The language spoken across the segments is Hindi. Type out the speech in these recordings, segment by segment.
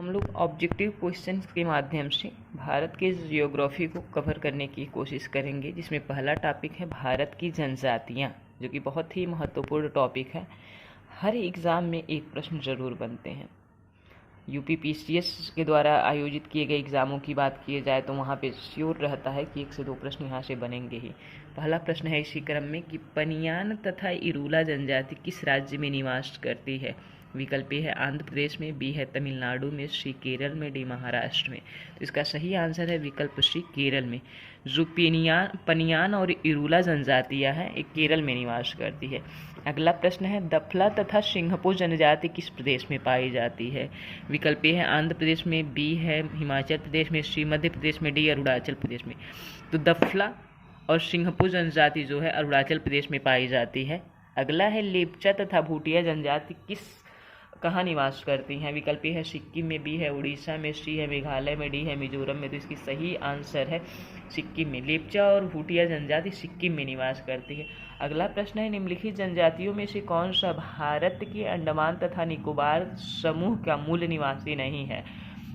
हम लोग ऑब्जेक्टिव क्वेश्चंस के माध्यम से भारत के जियोग्राफी को कवर करने की कोशिश करेंगे, जिसमें पहला टॉपिक है भारत की जनजातियाँ, जो कि बहुत ही महत्वपूर्ण टॉपिक है। हर एग्ज़ाम में एक प्रश्न ज़रूर बनते हैं। यूपीपीसीएस के द्वारा आयोजित किए गए एग्ज़ामों की बात की जाए तो वहाँ पे श्योर रहता है कि 1 से 2 प्रश्न यहाँ से बनेंगे ही। पहला प्रश्न है इसी क्रम में कि पनियान तथा इरूला जनजाति किस राज्य में निवास करती है। विकल्प ए है आंध्र प्रदेश में, बी है तमिलनाडु में, सी केरल में, डी महाराष्ट्र में। तो इसका सही आंसर है विकल्प सी केरल में। जो पनियान और इरूला जनजातियाँ हैं एक केरल में निवास करती है। अगला प्रश्न है दफला तथा सिंहपो जनजाति किस प्रदेश में पाई जाती है। विकल्प ए है आंध्र प्रदेश में, बी है हिमाचल प्रदेश में, सी मध्य प्रदेश में, डी अरुणाचल प्रदेश में। तो दफला और सिंहपो जनजाति जो है अरुणाचल प्रदेश में पाई जाती है। अगला है लेपचा तथा भूटिया जनजाति कहाँ निवास करती हैं। विकल्प ए है सिक्किम में, बी है उड़ीसा में, सी है मेघालय में, डी है मिजोरम में। तो इसकी सही आंसर है सिक्किम में। लेपचा और भूटिया जनजाति सिक्किम में निवास करती है। अगला प्रश्न है निम्नलिखित जनजातियों में से कौन सा भारत के अंडमान तथा निकोबार समूह का मूल निवासी नहीं है।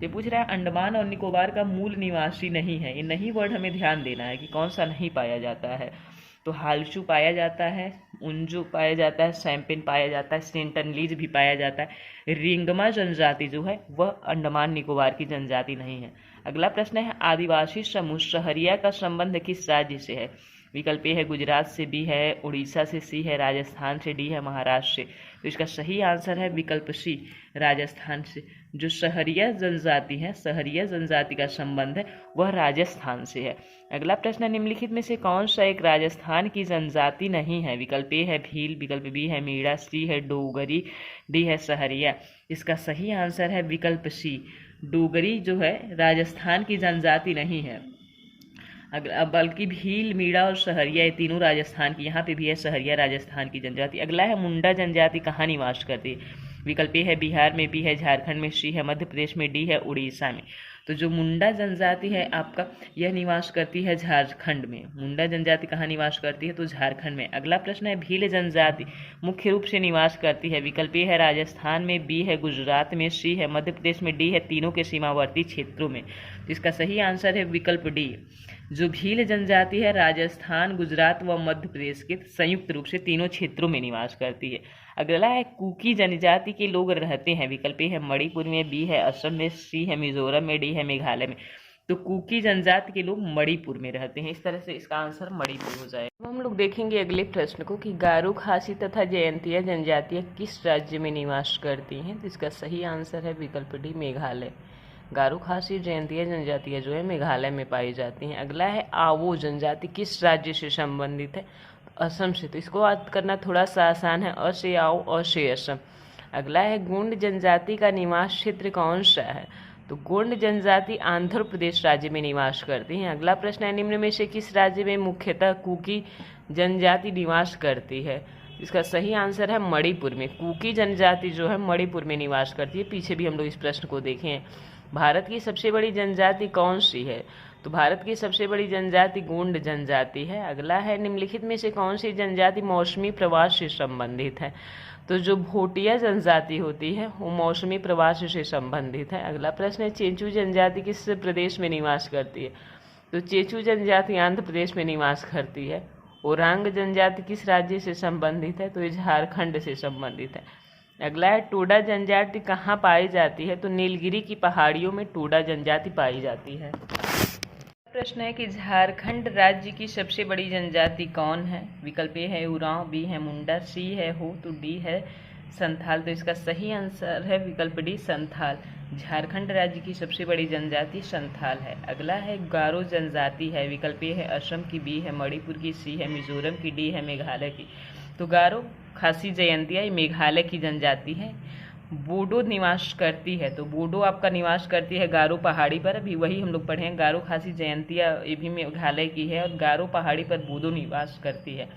ये पूछ रहा है अंडमान और निकोबार का मूल निवासी नहीं है। ये नहीं वर्ड हमें ध्यान देना है कि कौन सा नहीं पाया जाता है। तो हालचू पाया जाता है, उंजू पाया जाता है, सैम्पिन पाया जाता है, सेंटनलीज भी पाया जाता है। रिंगमा जनजाति जो है वह अंडमान निकोबार की जनजाति नहीं है। अगला प्रश्न है आदिवासी समूह सहरिया का संबंध किस राज्य से है। विकल्प ए है गुजरात से, बी है उड़ीसा से, सी है राजस्थान से, डी है महाराष्ट्र से। तो इसका सही आंसर है विकल्प सी राजस्थान से। जो सहरिया जनजाति है, सहरिया जनजाति का संबंध है वह राजस्थान से है। अगला प्रश्न निम्नलिखित में से कौन सा एक राजस्थान की जनजाति नहीं है। विकल्प ए है भील, विकल्प बी है मीणा, सी है डोगरी, डी है सहरिया। इसका सही आंसर है विकल्प सी डोगरी जो है राजस्थान की जनजाति नहीं है, बल्कि भील, मीणा और सहरिया ये तीनों राजस्थान की, यहाँ पे भी है सहरिया राजस्थान की जनजाति। अगला है मुंडा जनजाति कहाँ निवास करती है। विकल्प ए है बिहार में, बी है झारखंड में, सी है मध्य प्रदेश में, डी है उड़ीसा में। तो जो मुंडा जनजाति है आपका यह निवास करती है झारखंड में। मुंडा जनजाति कहाँ निवास करती है तो झारखंड में। अगला प्रश्न है भील जनजाति मुख्य रूप से निवास करती है। विकल्प ए है राजस्थान में, बी है गुजरात में, सी है मध्य प्रदेश में, डी है तीनों के सीमावर्ती क्षेत्रों में। तो इसका सही आंसर है विकल्प डी। जो भील जनजाति है राजस्थान, गुजरात व मध्य प्रदेश के संयुक्त रूप से तीनों क्षेत्रों में निवास करती है। अगला है कुकी जनजाति के लोग रहते हैं। विकल्प ए है मणिपुर में, बी है असम में, सी है मिजोरम में, डी है मेघालय में। तो कुकी जनजाति के लोग मणिपुर में रहते हैं। इस तरह से इसका आंसर मणिपुर हो जाएगा। हम लोग देखेंगे अगले प्रश्न को कि गारो, खासी तथा जयंतिया जनजातियाँ किस राज्य में निवास करती हैं। तो इसका सही आंसर है विकल्प डी मेघालय। गारो, खासी, जयंतिया जनजातियाँ जो है मेघालय में पाई जाती हैं। अगला है आवो जनजाति किस राज्य से संबंधित है। असम से। तो इसको याद करना थोड़ा सा आसान है। अ से आओ, अ से असम। अगला है गोंड जनजाति का निवास क्षेत्र कौन सा है। तो गोंड जनजाति आंध्र प्रदेश राज्य में निवास करती हैं। अगला प्रश्न है निम्न में से किस राज्य में मुख्यतः कुकी जनजाति निवास करती है। इसका सही आंसर है मणिपुर में। कुकी जनजाति जो है मणिपुर में निवास करती है। पीछे भी हम लोग इस प्रश्न को देखे हैं। भारत की सबसे बड़ी जनजाति कौन सी है। तो भारत की सबसे बड़ी जनजाति गोंड जनजाति है। अगला है निम्नलिखित में से कौन सी जनजाति मौसमी प्रवास से संबंधित है। तो जो भोटिया जनजाति होती है वो मौसमी प्रवास से संबंधित है। अगला प्रश्न है चेंचू जनजाति किस प्रदेश में निवास करती है। तो चेंचू जनजाति आंध्र प्रदेश में निवास करती है। ओरांग जनजाति किस राज्य से संबंधित है। तो ये झारखंड से संबंधित है। अगला है टोडा जनजाति कहाँ पाई जाती है। तो नीलगिरी की पहाड़ियों में टोडा जनजाति पाई जाती है। प्रश्न है कि झारखंड राज्य की सबसे बड़ी जनजाति कौन है। विकल्प ए है उरांव, बी है मुंडा, सी है हो, तो डी है संथाल। तो इसका सही आंसर है विकल्प डी संथाल। झारखंड राज्य की सबसे बड़ी जनजाति संथाल है। अगला है गारो जनजाति है। विकल्प ए है असम की, बी है मणिपुर की, सी है मिजोरम की, डी है मेघालय की। तो गारो, खासी, जयंतिया ये मेघालय की जनजाति है। बोडो निवास करती है। तो बोडो आपका निवास करती है गारो पहाड़ी पर। अभी वही हम लोग पढ़े हैं। गारो, खासी, जयंतिया ये भी मेघालय की है और गारो पहाड़ी पर बोडो निवास करती है।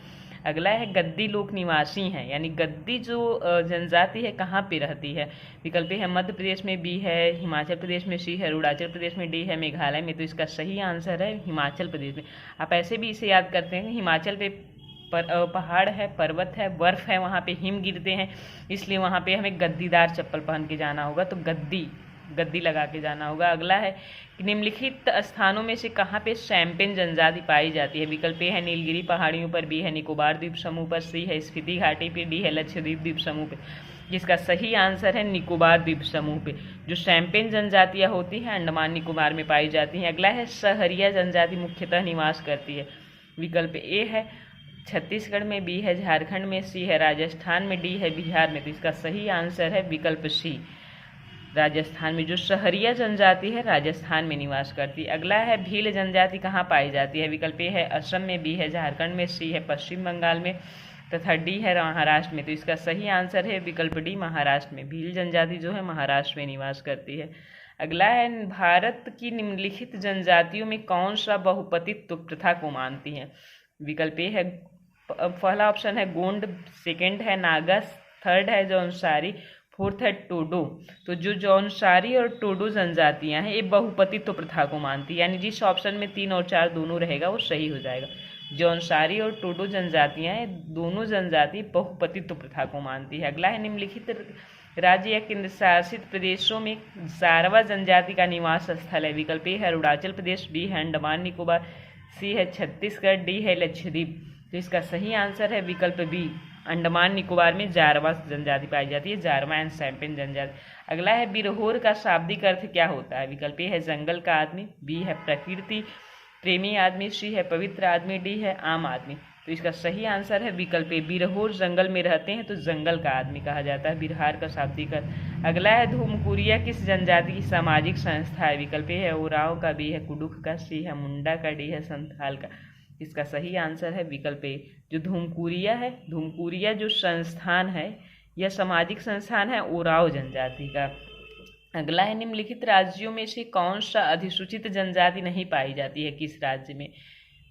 अगला है गद्दी लोक निवासी हैं, यानी गद्दी जो जनजाति है कहाँ पे रहती है। विकल्प है मध्य प्रदेश में, बी है हिमाचल प्रदेश में, सी है अरुणाचल प्रदेश में, डी है मेघालय में। तो इसका सही आंसर है हिमाचल प्रदेश में। आप ऐसे भी इसे याद करते हैं हिमाचल पे पहाड़ है, पर्वत है, बर्फ है, वहाँ पे हिम गिरते हैं, इसलिए वहाँ पे हमें गद्दीदार चप्पल पहन के जाना होगा। तो गद्दी गद्दी लगा के जाना होगा। अगला है कि निम्नलिखित स्थानों में से कहाँ पे शैम्पेन जनजाति पाई जाती है? विकल्प ए है नीलगिरी पहाड़ियों पर, बी है निकोबार द्वीप समूह पर, सी है स्पीति घाटी पे, डी है लक्षद्वीप द्वीप समूह पे। जिसका सही आंसर है निकोबार द्वीप समूह पे। जो शैम्पेन जनजातियाँ होती हैं अंडमान निकोबार में पाई जाती हैं। अगला है सहरिया जनजाति मुख्यतः निवास करती है। विकल्प ए है छत्तीसगढ़ में, बी है झारखंड में, सी है राजस्थान में, डी है बिहार में। तो इसका सही आंसर है विकल्प सी, राजस्थान में। जो सहरिया जनजाति है राजस्थान में निवास करती है। अगला है भील जनजाति कहाँ पाई जाती है? विकल्प ए है असम में, बी है झारखंड में, सी है पश्चिम बंगाल में तथा डी है महाराष्ट्र में। तो इसका सही आंसर है विकल्प डी, महाराष्ट्र में। भील जनजाति जो है महाराष्ट्र में निवास करती है। अगला है भारत की निम्नलिखित जनजातियों में कौन सा बहुपतित्व प्रथा को मानती है? विकल्प ए है, पहला ऑप्शन है गोंड, सेकंड है नागा, थर्ड है जौनसारी, फोर्थ है टोडो। तो जो जौनसारी और टोडो जनजातियां हैं ये बहुपतित्व प्रथा को मानती है, यानी जिस ऑप्शन में 3 और 4 दोनों रहेगा वो सही हो जाएगा। जौनसारी और टोडो जनजातियां हैं, दोनों जनजाति बहुपतित्व प्रथा को मानती है। अगला है निम्नलिखित राज्य या केंद्र शासित प्रदेशों में जारवा जनजाति का निवास स्थल है। विकल्प ए है अरुणाचल प्रदेश, बी है अंडमान निकोबार, सी है छत्तीसगढ़, डी है लक्षद्वीप। तो इसका सही आंसर है विकल्प बी, अंडमान निकोबार में जारवा जनजाति पाई जाती है, जारवा एंड शैम्पेन जनजाति। अगला है बिरहोर का शाब्दिक अर्थ क्या होता है? विकल्प ए है जंगल का आदमी, बी है प्रकृति प्रेमी आदमी, सी है पवित्र आदमी, डी है आम आदमी। तो इसका सही आंसर है विकल्प ए, बिरहोर जंगल में रहते हैं तो जंगल का आदमी कहा जाता है, बिरहार का शाब्दिक अर्थ। अगला है धूमकुरिया किस जनजाति की सामाजिक संस्था है? विकल्प ए है ओराव का, बी है कुडुख का, सी है मुंडा का, डी है संथाल का। इसका सही आंसर है विकल्प ए, जो धूमकुरिया है, धूमकुरिया जो संस्थान है यह सामाजिक संस्थान है ओराव जनजाति का। अगला है निम्नलिखित राज्यों में से कौन सा अधिसूचित जनजाति नहीं पाई जाती है? किस राज्य में?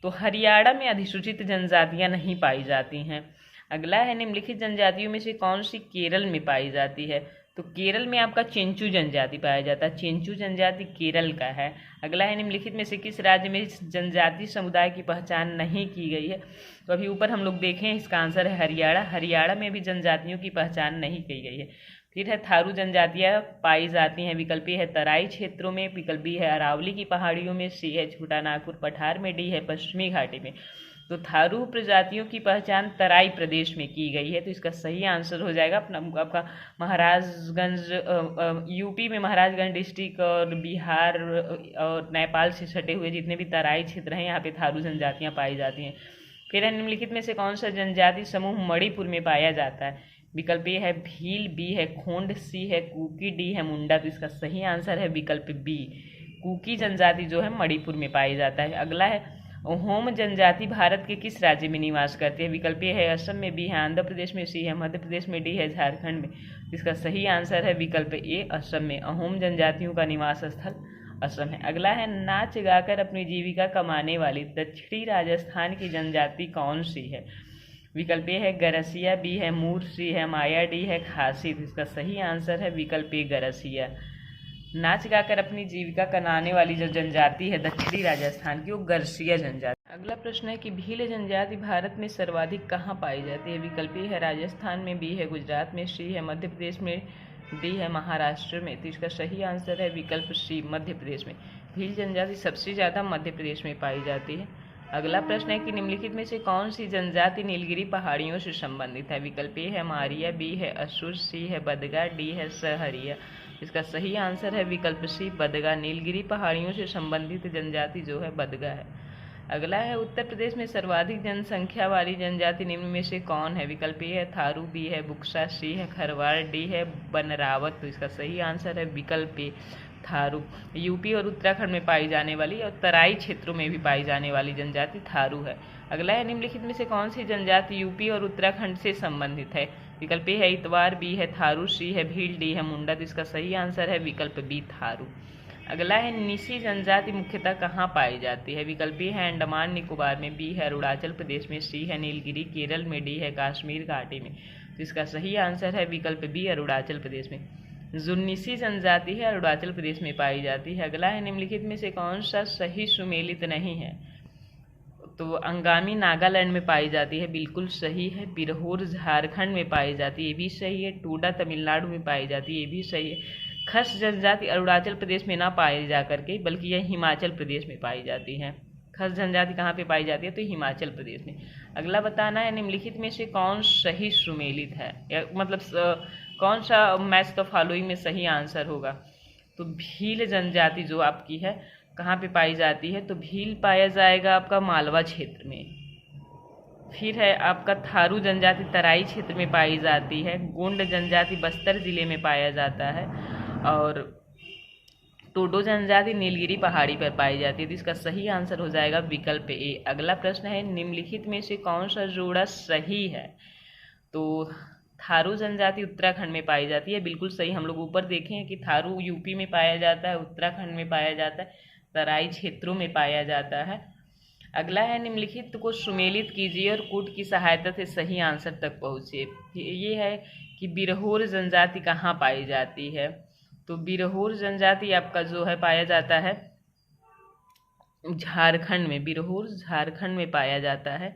तो हरियाणा में अधिसूचित जनजातियां नहीं पाई जाती हैं। अगला है निम्नलिखित जनजातियों में से कौन सी केरल में पाई जाती है? तो केरल में आपका चेंचू जनजाति पाया जाता है, चेंचू जनजाति केरल का है। अगला है निम्नलिखित में से किस राज्य में जनजाति समुदाय की पहचान नहीं की गई है? तो अभी ऊपर हम लोग देखें इसका आंसर है हरियाणा, हरियाणा में भी जनजातियों की पहचान नहीं की गई है। फिर है थारू जनजातियाँ पाई जाती हैं। विकल्प ए है तराई क्षेत्रों में, विकल्प बी है अरावली की पहाड़ियों में, सी है छोटानागपुर पठार में, डी है पश्चिमी घाटी में। तो थारू प्रजातियों की पहचान तराई प्रदेश में की गई है। तो इसका सही आंसर हो जाएगा आपका महाराजगंज, यूपी में महाराजगंज डिस्ट्रिक्ट और बिहार और नेपाल से सटे हुए जितने भी तराई क्षेत्र हैं यहाँ पे थारू जनजातियाँ पाई जाती हैं। फिर है निम्नलिखित में से कौन सा जनजाति समूह मणिपुर में पाया जाता है? विकल्प ए है भील, बी है खोंड, सी है कुकी, डी है मुंडा। तो इसका सही आंसर है विकल्प बी, कुकी जनजाति जो है मणिपुर में पाई जाता है। अगला है ओहोम जनजाति भारत के किस राज्य में निवास करते हैं? विकल्प ए है असम में, बी है आंध्र प्रदेश में, सी है मध्य प्रदेश में, डी है झारखंड में। इसका सही आंसर है विकल्प ए, असम में। अहोम जनजातियों का निवास स्थल असम है। अगला है नाच गाकर अपनी जीविका कमाने वाली दक्षिणी राजस्थान की जनजाति कौन सी है? विकल्प ए है गरसिया, बी है मूर, सी है माया, डी है खासी। तो इसका सही आंसर है विकल्प ए, गरसिया। नाच गाकर अपनी जीविका कमाने वाली जो जनजाति है दक्षिणी राजस्थान की वो गरसिया जनजाति। अगला प्रश्न है कि भील जनजाति भारत में सर्वाधिक कहाँ पाई जाती है? विकल्प ए है राजस्थान में, बी है गुजरात में, सी है मध्य प्रदेश में, डी है महाराष्ट्र में। तो इसका सही आंसर है विकल्प सी, मध्य प्रदेश में। भील जनजाति सबसे ज़्यादा मध्य प्रदेश में पाई जाती है। अगला प्रश्न है कि निम्नलिखित में से कौन सी जनजाति नीलगिरी पहाड़ियों से संबंधित है? विकल्प ए है मारिया, बी है असुर, सी है बदगा, डी है सहरिया। इसका सही आंसर है विकल्प सी, बदगा। नीलगिरी पहाड़ियों से संबंधित जनजाति जो है बदगा है। अगला है उत्तर प्रदेश में सर्वाधिक जनसंख्या वाली जनजाति निम्न में से कौन है? विकल्प ए है थारू, बी है बुक्सा, सी है खरवार, डी है बनरावत। तो इसका सही आंसर है विकल्प ए, थारू। यूपी और उत्तराखंड में पाई जाने वाली और तराई क्षेत्रों में भी पाई जाने वाली जनजाति थारू है। अगला है निम्नलिखित में से कौन सी जनजाति यूपी और उत्तराखंड से संबंधित है? विकल्प ए है इतवार, बी है थारू, सी है भील, डी है मुंडा। तो इसका सही आंसर है विकल्प बी, थारू। अगला है निसी जनजाति मुख्यतः कहाँ पाई जाती है? विकल्प ए है अंडमान निकोबार में, बी है अरुणाचल प्रदेश में, सी है नीलगिरी केरल में, डी है कश्मीर घाटी में। तो इसका सही आंसर है विकल्प बी, अरुणाचल प्रदेश में। जो निसी जनजाति है अरुणाचल प्रदेश में पाई जाती है। अगला है निम्नलिखित में से कौन सा सही सुमेलित नहीं है? तो अंगामी नागालैंड में पाई जाती है, बिल्कुल सही है। बिरहोर झारखंड में पाई जाती है, ये भी सही है। टोडा तमिलनाडु में पाई जाती है, ये भी सही है। खस जनजाति अरुणाचल प्रदेश में ना पाई जा करके बल्कि यह हिमाचल प्रदेश में पाई जाती है। खस जनजाति कहाँ पे पाई जाती है? तो हिमाचल प्रदेश में। अगला बताना है निम्नलिखित में से कौन सही सुमेलित है, या मतलब कौन सा मैच द फॉलोइंग में सही आंसर होगा। तो भील जनजाति जो आपकी है कहाँ पे पाई जाती है? तो भील पाया जाएगा आपका मालवा क्षेत्र में। फिर है आपका थारू जनजाति तराई क्षेत्र में पाई जाती है। गोंड जनजाति बस्तर जिले में पाया जाता है और टोडो जनजाति नीलगिरी पहाड़ी पर पाई जाती है। तो इसका सही आंसर हो जाएगा विकल्प ए। अगला प्रश्न है निम्नलिखित में से कौन सा जोड़ा सही है? तो थारू जनजाति उत्तराखंड में पाई जाती है, बिल्कुल सही। हम लोग ऊपर देखे हैं कि थारू यूपी में पाया जाता है, उत्तराखंड में पाया जाता है, तराई क्षेत्रों में पाया जाता है। अगला है निम्नलिखित को सुमेलित कीजिए और कूट की सहायता से सही आंसर तक पहुँचे। ये है कि बिरहोर जनजाति कहाँ पाई जाती है? तो बिरहोर जनजाति आपका जो है पाया जाता है झारखंड में। बिरहोर झारखंड में पाया जाता है।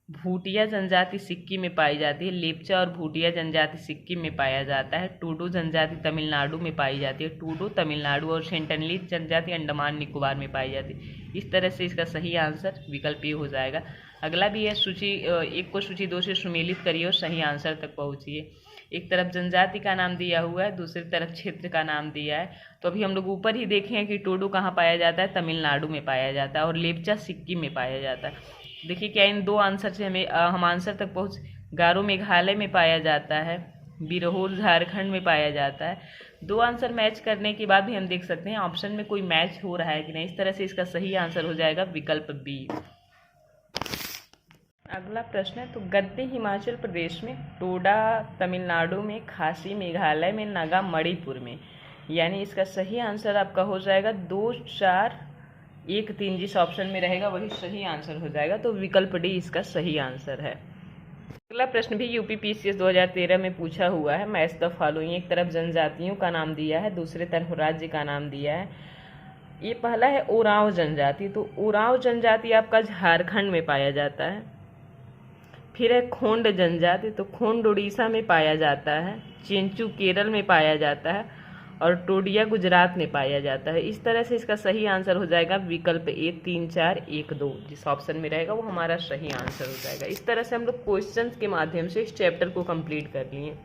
भूटिया जनजाति सिक्किम में पाई जाती है। लेप्चा और भूटिया जनजाति सिक्किम में पाया जाता है। टूडू जनजाति तमिलनाडु में पाई जाती है। टूडू तमिलनाडु और सेंटनली जनजाति अंडमान निकोबार में पाई जाती है। इस तरह से इसका सही आंसर विकल्प ए हो जाएगा। अगला भी है सूची एक को सूची 2 से सुमेलित करिए और सही आंसर तक पहुँचिए। एक तरफ जनजाति का नाम दिया हुआ है, दूसरी तरफ क्षेत्र का नाम दिया है। तो अभी हम लोग ऊपर ही देखे हैं कि टोडू कहाँ पाया जाता है? तमिलनाडु में पाया जाता है और लेप्चा सिक्किम में पाया जाता है। देखिए क्या इन 2 आंसर से हम आंसर तक पहुँच। गारो मेघालय में पाया जाता है, बिरहोर झारखंड में पाया जाता है। 2 आंसर मैच करने के बाद भी हम देख सकते हैं ऑप्शन में कोई मैच हो रहा है कि नहीं। इस तरह से इसका सही आंसर हो जाएगा विकल्प बी। अगला प्रश्न है तो गद्दे हिमाचल प्रदेश में, टोडा तमिलनाडु में, खासी मेघालय में, नागा मणिपुर में। यानी इसका सही आंसर आपका हो जाएगा 2, 4, 1, 3। जिस ऑप्शन में रहेगा वही सही आंसर हो जाएगा। तो विकल्प डी इसका सही आंसर है। अगला प्रश्न भी यूपीपीसीएस 2013 में पूछा हुआ है। Match the following. एक तरफ जनजातियों का नाम दिया है, दूसरे तरफ राज्य का नाम दिया है। ये पहला है ओरांव जनजाति। तो ओरांव जनजाति आपका झारखंड में पाया जाता है। फिर है खोंड जनजाति। तो खोंड उड़ीसा में पाया जाता है। चेंचू केरल में पाया जाता है और टोडिया गुजरात में पाया जाता है। इस तरह से इसका सही आंसर हो जाएगा विकल्प ए। 3, 4, 1, 2 जिस ऑप्शन में रहेगा वो हमारा सही आंसर हो जाएगा। इस तरह से हम लोग क्वेश्चंस के माध्यम से इस चैप्टर को कंप्लीट कर लिए।